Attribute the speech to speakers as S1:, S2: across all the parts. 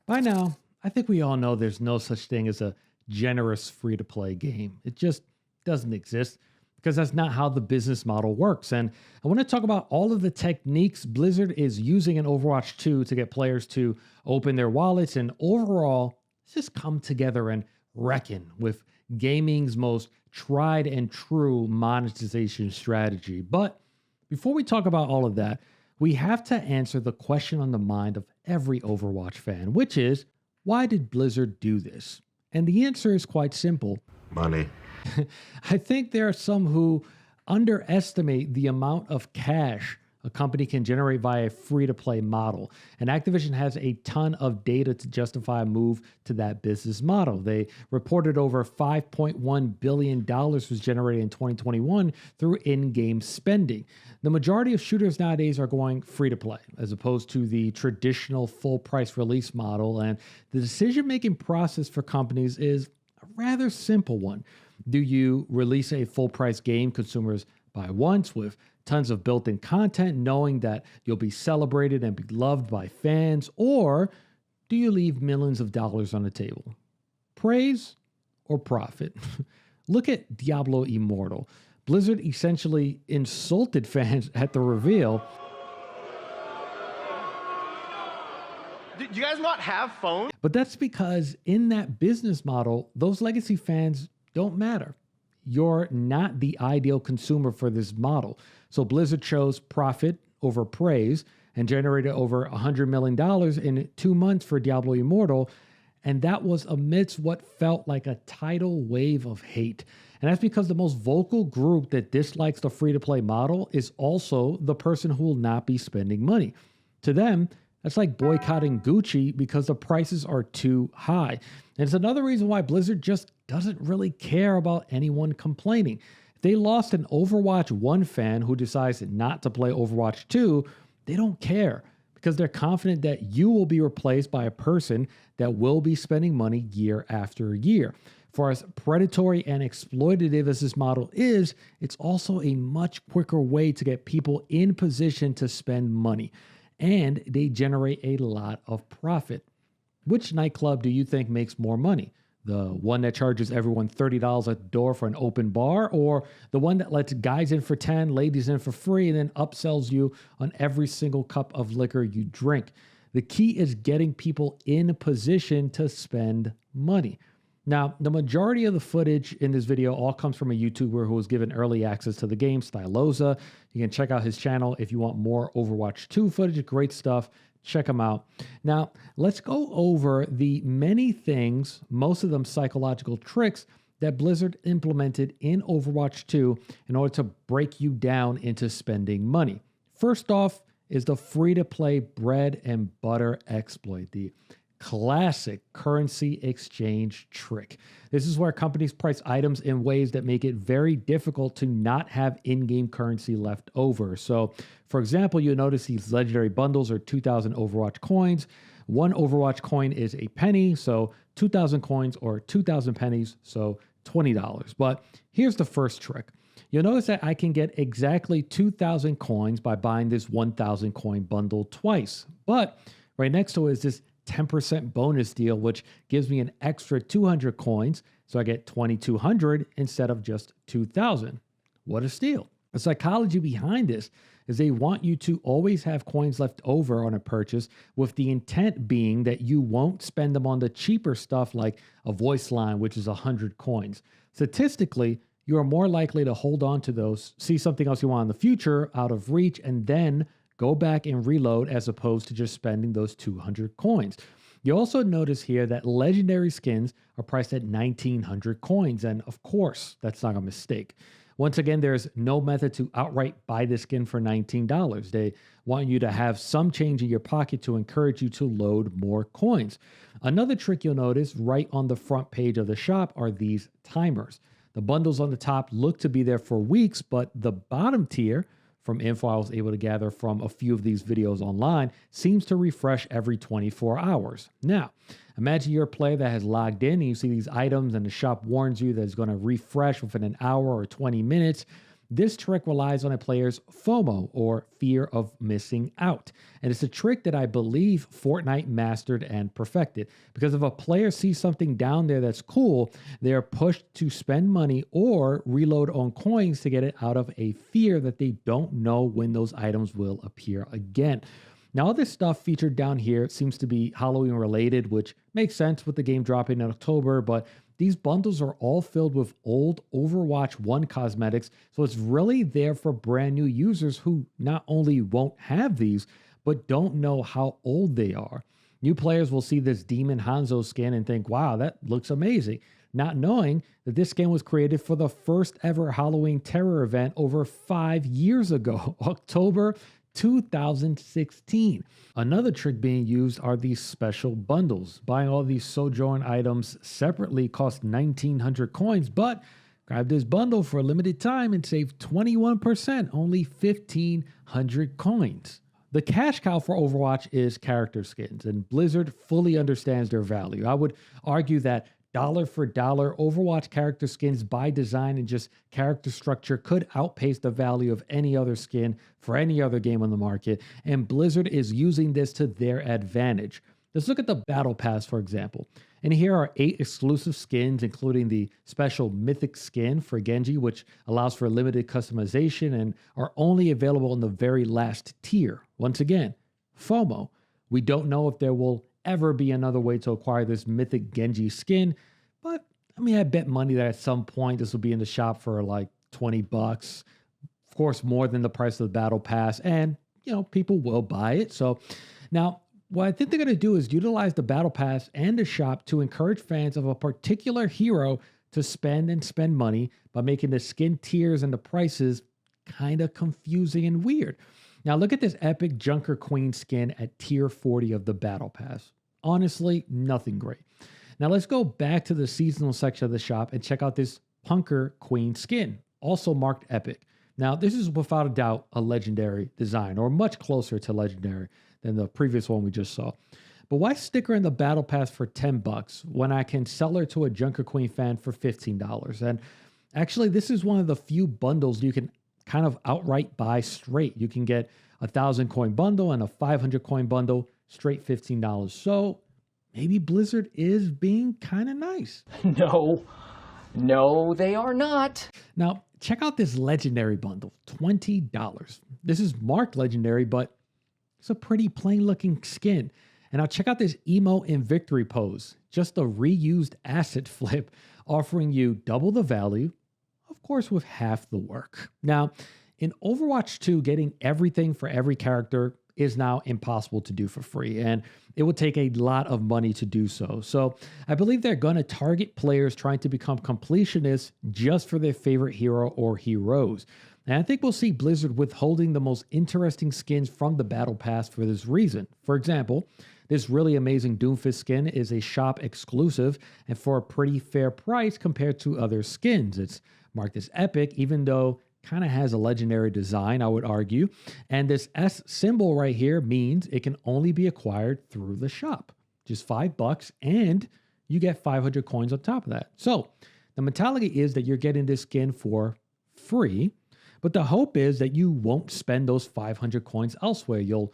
S1: By now, I think we all know there's no such thing as a generous free to play game. It just doesn't exist because that's not how the business model works. And I want to talk about all of the techniques Blizzard is using in Overwatch 2 to get players to open their wallets and overall just come together and reckon with gaming's most tried and true monetization strategy. But before we talk about all of that, we have to answer the question on the mind of every Overwatch fan, which is, why did Blizzard do this? And the answer is quite simple.
S2: Money.
S1: I think there are some who underestimate the amount of cash a company can generate via a free-to-play model. And Activision has a ton of data to justify a move to that business model. They reported over $5.1 billion was generated in 2021 through in-game spending. The majority of shooters nowadays are going free-to-play, as opposed to the traditional full-price release model. And the decision-making process for companies is a rather simple one. Do you release a full-price game consumers buy once with tons of built-in content, knowing that you'll be celebrated and be loved by fans, or do you leave millions of dollars on the table? Praise or profit? Look at Diablo Immortal. Blizzard essentially insulted fans at the reveal.
S3: Do you guys not have phones?
S1: But that's because in that business model, those legacy fans don't matter. You're not the ideal consumer for this model. So Blizzard chose profit over praise and generated over $100 million in 2 months for Diablo Immortal. And that was amidst what felt like a tidal wave of hate. And that's because the most vocal group that dislikes the free-to-play model is also the person who will not be spending money. To them, that's like boycotting Gucci because the prices are too high. And it's another reason why Blizzard just doesn't really care about anyone complaining. If they lost an Overwatch 1 fan who decides not to play Overwatch 2, they don't care because they're confident that you will be replaced by a person that will be spending money year after year. For as predatory and exploitative as this model is, it's also a much quicker way to get people in position to spend money. And they generate a lot of profit. Which nightclub do you think makes more money? The one that charges everyone $30 at the door for an open bar, or the one that lets guys in for 10, ladies in for free, and then upsells you on every single cup of liquor you drink? The key is getting people in position to spend money. Now, the majority of the footage in this video all comes from a YouTuber who was given early access to the game, Styloza. You can check out his channel if you want more Overwatch 2 footage. Great stuff. Check him out. Now, let's go over the many things, most of them psychological tricks, that Blizzard implemented in Overwatch 2 in order to break you down into spending money. First off is the free-to-play bread and butter exploit, the classic currency exchange trick. This is where companies price items in ways that make it very difficult to not have in-game currency left over. So, for example, you'll notice these legendary bundles are 2,000 Overwatch coins. One Overwatch coin is a penny, so 2,000 coins or 2,000 pennies, so $20. But here's the first trick. You'll notice that I can get exactly 2,000 coins by buying this 1,000 coin bundle twice. But right next to it is this 10% bonus deal, which gives me an extra 200 coins. So I get 2,200 instead of just 2,000. What a steal. The psychology behind this is they want you to always have coins left over on a purchase, with the intent being that you won't spend them on the cheaper stuff like a voice line, which is 100 coins. Statistically, you are more likely to hold on to those, see something else you want in the future out of reach, and then go back and reload as opposed to just spending those 200 coins. You also notice here that legendary skins are priced at 1,900 coins. And of course, that's not a mistake. Once again, there's no method to outright buy this skin for $19. They want you to have some change in your pocket to encourage you to load more coins. Another trick you'll notice right on the front page of the shop are these timers. The bundles on the top look to be there for weeks, but the bottom tier, from info I was able to gather from a few of these videos online, seems to refresh every 24 hours. Now, imagine you're a player that has logged in and you see these items and the shop warns you that it's going to refresh within an hour or 20 minutes. This trick relies on a player's FOMO, or fear of missing out. And it's a trick that I believe Fortnite mastered and perfected. Because if a player sees something down there that's cool, they're pushed to spend money or reload on coins to get it out of a fear that they don't know when those items will appear again. Now, all this stuff featured down here seems to be Halloween related, which makes sense with the game dropping in October, but these bundles are all filled with old Overwatch 1 cosmetics, so it's really there for brand new users who not only won't have these, but don't know how old they are. New players will see this Demon Hanzo skin and think, wow, that looks amazing, not knowing that this skin was created for the first ever Halloween Terror event over 5 years ago, October 2016. Another trick being used are these special bundles. Buying all these Sojourn items separately costs 1,900 coins, but grab this bundle for a limited time and save 21%, only 1,500 coins. The cash cow for Overwatch is character skins, and Blizzard fully understands their value. I would argue that dollar for dollar, Overwatch character skins by design and just character structure could outpace the value of any other skin for any other game on the market, and Blizzard is using this to their advantage. Let's look at the Battle Pass, for example. And here are 8 exclusive skins, including the special Mythic skin for Genji, which allows for limited customization and are only available in the very last tier. Once again, FOMO. We don't know if there will ever be another way to acquire this Mythic Genji skin, but I bet money that at some point this will be in the shop for like $20. Of course, more than the price of the Battle Pass, and people will buy it. So now what I think they're going to do is utilize the Battle Pass and the shop to encourage fans of a particular hero to spend money by making the skin tiers and the prices kind of confusing and weird. Now look at this epic Junker Queen skin at tier 40 of the Battle Pass. Honestly, nothing great. Now let's go back to the seasonal section of the shop and check out this Punker Queen skin, also marked epic. Now this is without a doubt a legendary design, or much closer to legendary than the previous one we just saw. But why stick her in the Battle Pass for $10 when I can sell her to a Junker Queen fan for $15? And actually, this is one of the few bundles you can kind of outright buy straight. You can get a 1,000 coin bundle and a 500 coin bundle straight $15. So maybe Blizzard is being kind of nice.
S2: No, they are not.
S1: Now, check out this legendary bundle, $20. This is marked legendary, but it's a pretty plain looking skin. And now check out this emo in victory pose, just a reused asset flip, offering you double the value, of course, with half the work. Now, in Overwatch 2, getting everything for every character is now impossible to do for free, and it would take a lot of money to do so. So I believe they're going to target players trying to become completionists just for their favorite hero or heroes. And I think we'll see Blizzard withholding the most interesting skins from the Battle Pass for this reason. For example, this really amazing Doomfist skin is a shop exclusive and for a pretty fair price compared to other skins. It's marked as epic, even though kind of has a legendary design, I would argue. And this S symbol right here means it can only be acquired through the shop. Just $5, and you get 500 coins on top of that. So the mentality is that you're getting this skin for free, but the hope is that you won't spend those 500 coins elsewhere. You'll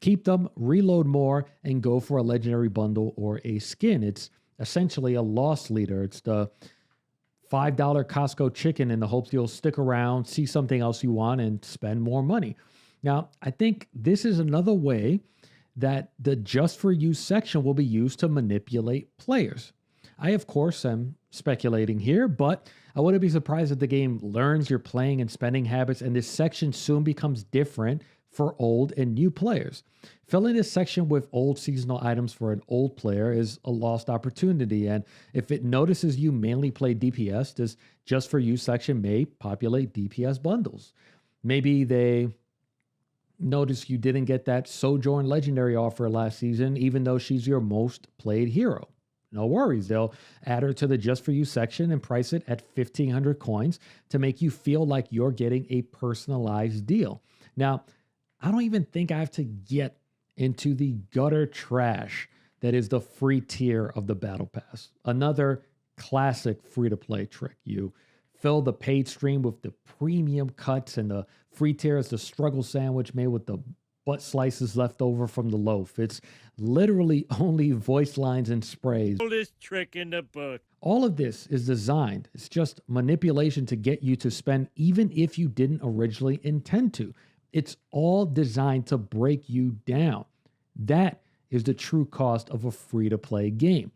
S1: keep them, reload more, and go for a legendary bundle or a skin. It's essentially a loss leader. It's the $5 Costco chicken in the hopes you'll stick around, see something else you want, and spend more money. Now, I think this is another way that the just for you section will be used to manipulate players. I, of course, am speculating here, but I wouldn't be surprised if the game learns your playing and spending habits, and this section soon becomes different for old and new players. Filling this section with old seasonal items for an old player is a lost opportunity, and if it notices you mainly play DPS, this just for you section may populate DPS bundles. Maybe they notice you didn't get that Sojourn Legendary offer last season, even though she's your most played hero. No worries, they'll add her to the just for you section and price it at 1,500 coins to make you feel like you're getting a personalized deal. Now, I don't even think I have to get into the gutter trash that is the free tier of the Battle Pass. Another classic free-to-play trick. You fill the paid stream with the premium cuts, and the free tier is the struggle sandwich made with the butt slices left over from the loaf. It's literally only voice lines and sprays.
S2: Oldest trick in the book.
S1: All of this is designed. It's just manipulation to get you to spend even if you didn't originally intend to. It's all designed to break you down. That is the true cost of a free-to-play game.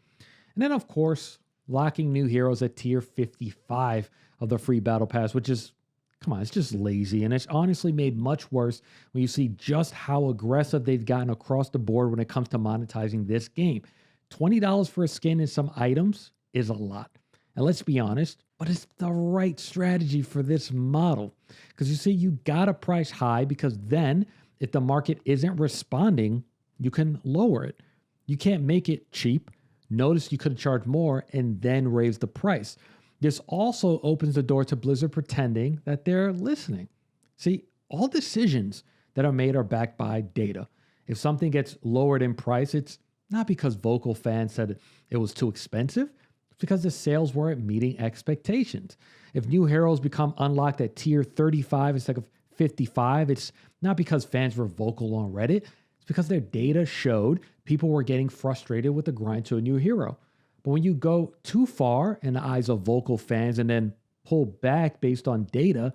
S1: And then, of course, locking new heroes at tier 55 of the free battle pass, which is, come on, it's just lazy. And it's honestly made much worse when you see just how aggressive they've gotten across the board when it comes to monetizing this game. $20 for a skin and some items is a lot. And let's be honest, but it's the right strategy for this model. Because you see, you got to price high, because then if the market isn't responding, you can lower it. You can't make it cheap. Notice you could have charged more and then raised the price. This also opens the door to Blizzard pretending that they're listening. See, all decisions that are made are backed by data. If something gets lowered in price, it's not because vocal fans said it was too expensive. It's because the sales weren't meeting expectations. If new heroes become unlocked at tier 35 instead of 55, it's not because fans were vocal on Reddit. It's because their data showed people were getting frustrated with the grind to a new hero. But when you go too far in the eyes of vocal fans and then pull back based on data,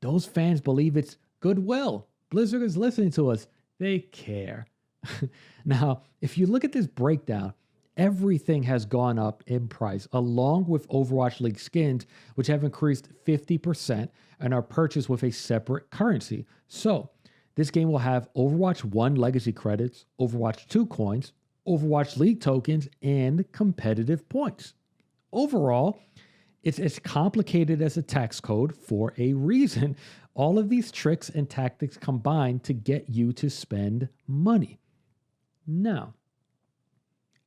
S1: those fans believe it's goodwill. Blizzard is listening to us. They care. Now, if you look at this breakdown, everything has gone up in price, along with Overwatch League skins, which have increased 50% and are purchased with a separate currency. So, this game will have Overwatch 1 legacy credits, Overwatch 2 coins, Overwatch League tokens, and competitive points. Overall, it's as complicated as a tax code for a reason. All of these tricks and tactics combine to get you to spend money. Now,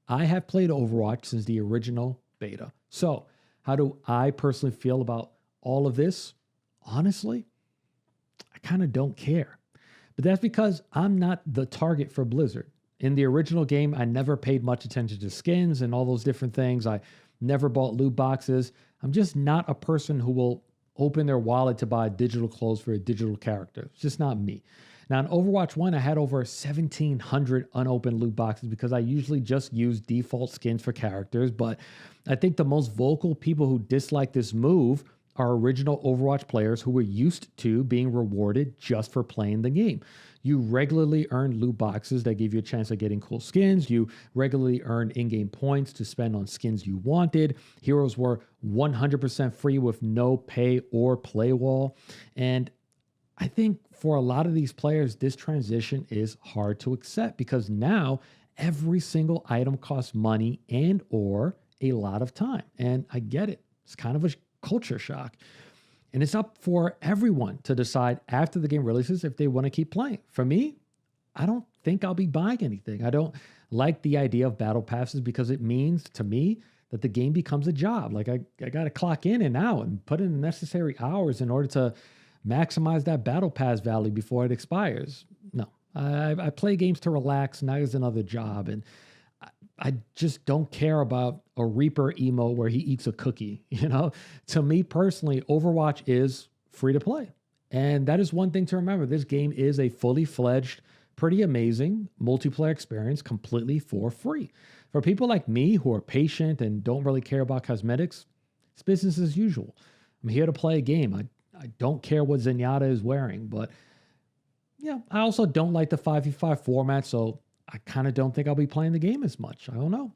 S1: I have played Overwatch since the original beta. So, how do I personally feel about all of this? Honestly, I kind of don't care. But that's because I'm not the target for Blizzard. In the original game, I never paid much attention to skins and all those different things. I never bought loot boxes. I'm just not a person who will open their wallet to buy digital clothes for a digital character. It's just not me. Now, in Overwatch 1, I had over 1,700 unopened loot boxes because I usually just use default skins for characters. But I think the most vocal people who dislike this move are original Overwatch players who were used to being rewarded just for playing the game. You regularly earn loot boxes that give you a chance of getting cool skins. You regularly earn in-game points to spend on skins you wanted. Heroes were 100% free with no pay or play wall. And I think for a lot of these players, this transition is hard to accept because now every single item costs money and or a lot of time. And I get it. It's kind of a culture shock. And it's up for everyone to decide after the game releases if they want to keep playing. For me, I don't think I'll be buying anything. I don't like the idea of battle passes because it means to me that the game becomes a job. Like I got to clock in and out and put in the necessary hours in order to maximize that battle pass value before it expires. No, I play games to relax, not as another job. And I just don't care about a Reaper emo where he eats a cookie. You know, to me personally, Overwatch is free to play. And that is one thing to remember. This game is a fully fledged, pretty amazing multiplayer experience completely for free. For people like me who are patient and don't really care about cosmetics, it's business as usual. I'm here to play a game. I don't care what Zenyatta is wearing, but yeah, I also don't like the 5v5 format, so I kind of don't think I'll be playing the game as much. I don't know.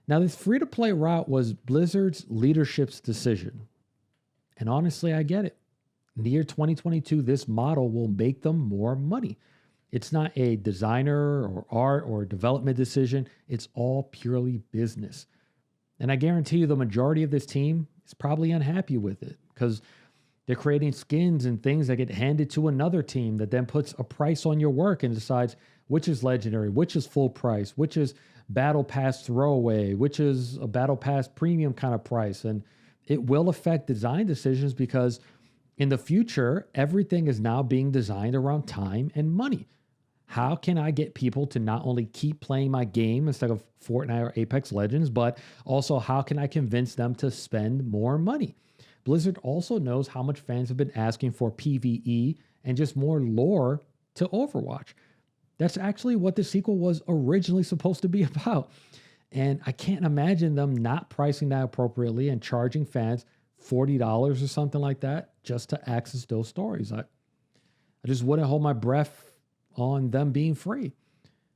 S1: Now, this free-to-play route was Blizzard's leadership's decision. And honestly, I get it. In the year 2022, this model will make them more money. It's not a designer or art or development decision. It's all purely business. And I guarantee you the majority of this team is probably unhappy with it because they're creating skins and things that get handed to another team that then puts a price on your work and decides which is legendary, which is full price, which is battle pass throwaway, which is a battle pass premium kind of price. And it will affect design decisions because in the future, everything is now being designed around time and money. How can I get people to not only keep playing my game instead of Fortnite or Apex Legends, but also how can I convince them to spend more money? Blizzard also knows how much fans have been asking for PvE and just more lore to Overwatch. That's actually what the sequel was originally supposed to be about. And I can't imagine them not pricing that appropriately and charging fans $40 or something like that just to access those stories. I just wouldn't hold my breath on them being free.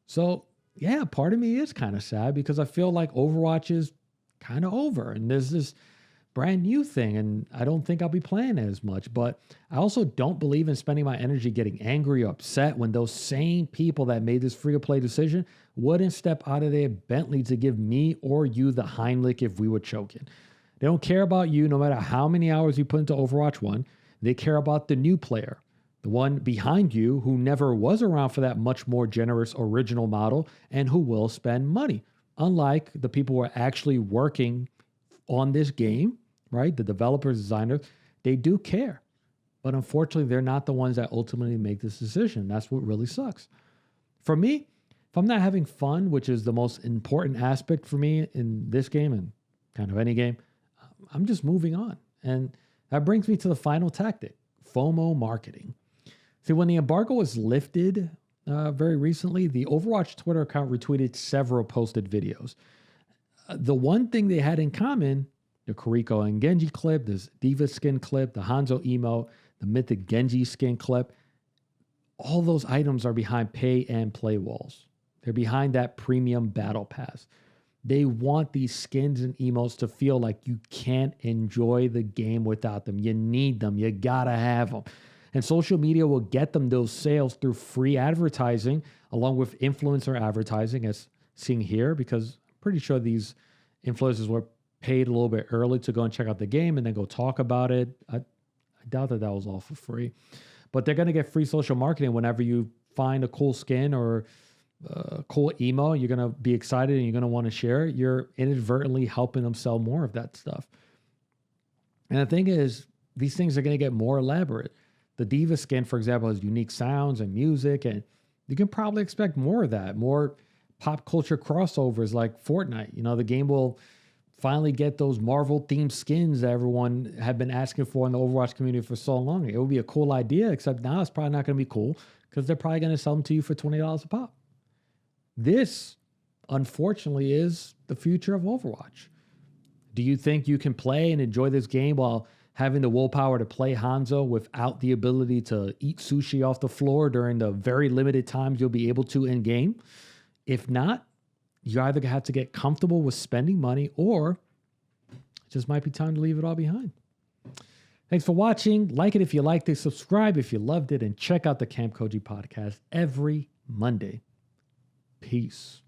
S1: So yeah, part of me is kind of sad because I feel like Overwatch is kind of over and there's this brand new thing and I don't think I'll be playing it as much. But I also don't believe in spending my energy getting angry or upset when those same people that made this free-to-play decision wouldn't step out of their Bentley to give me or you the Heimlich if we were choking. They don't care about you no matter how many hours you put into Overwatch 1. They care about the new player, the one behind you who never was around for that much more generous original model and who will spend money. Unlike the people who are actually working on this game, right? The developers, designers, they do care. But unfortunately, they're not the ones that ultimately make this decision. That's what really sucks. For me, if I'm not having fun, which is the most important aspect for me in this game and kind of any game, I'm just moving on. And that brings me to the final tactic, FOMO marketing. See, when the embargo was lifted very recently, the Overwatch Twitter account retweeted several posted videos. The one thing they had in common, the Kuriko and Genji clip, this Diva skin clip, the Hanzo emo, the Mythic Genji skin clip, all those items are behind pay and play walls. They're behind that premium battle pass. They want these skins and emotes to feel like you can't enjoy the game without them. You need them. You gotta have them. And social media will get them those sales through free advertising, along with influencer advertising, as seen here, because I'm pretty sure these influencers were paid a little bit early to go and check out the game and then go talk about it. I doubt that was all for free. But they're going to get free social marketing whenever you find a cool skin or cool emo. You're going to be excited and you're going to want to share it. You're inadvertently helping them sell more of that stuff. And the thing is, these things are going to get more elaborate. The Diva skin, for example, has unique sounds and music, and you can probably expect more of that, more pop culture crossovers like Fortnite. You know, the game will finally get those Marvel-themed skins that everyone had been asking for in the Overwatch community for so long. It would be a cool idea, except now it's probably not going to be cool because they're probably going to sell them to you for $20 a pop. This, unfortunately, is the future of Overwatch. Do you think you can play and enjoy this game while having the willpower to play Hanzo without the ability to eat sushi off the floor during the very limited times you'll be able to in-game? If not, you either have to get comfortable with spending money or it just might be time to leave it all behind. Thanks for watching. Like it if you liked it, subscribe if you loved it, and check out the Camp Koji podcast every Monday. Peace.